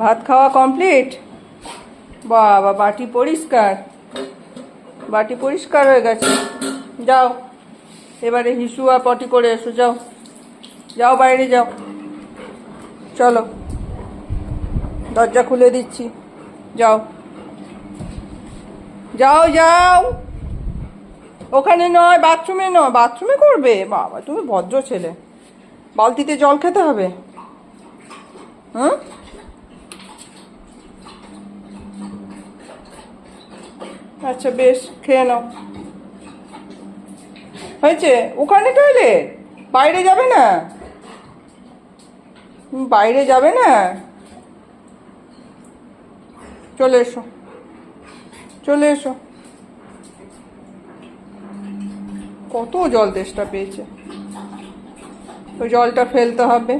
ভাত খাওয়া কমপ্লিট? বাবা, বাটি পরিষ্কার, বাটি পরিষ্কার হয়ে গেছে। যাও এবারে হিসু আর পটি করে এসো। যাও যাও, বাইরে যাও। চলো, দরজা খুলে দিচ্ছি। যাও যাও যাও, ওখানে নয়, বাথরুমে নয়। বাথরুমে করবে? বাবা, তুমি ভদ্র ছেলে। বালতিতে জল খেতে হবে? হুম, আচ্ছা বেশ, খেয়ে নাও। হয়েছে? ওখানে টয়লেট? বাইরে যাবে না? বাইরে যাবে না? চলে এসো, চলে এসো। কত জল তেষ্টা পেয়েছে, ওই জলটা ফেলতে হবে।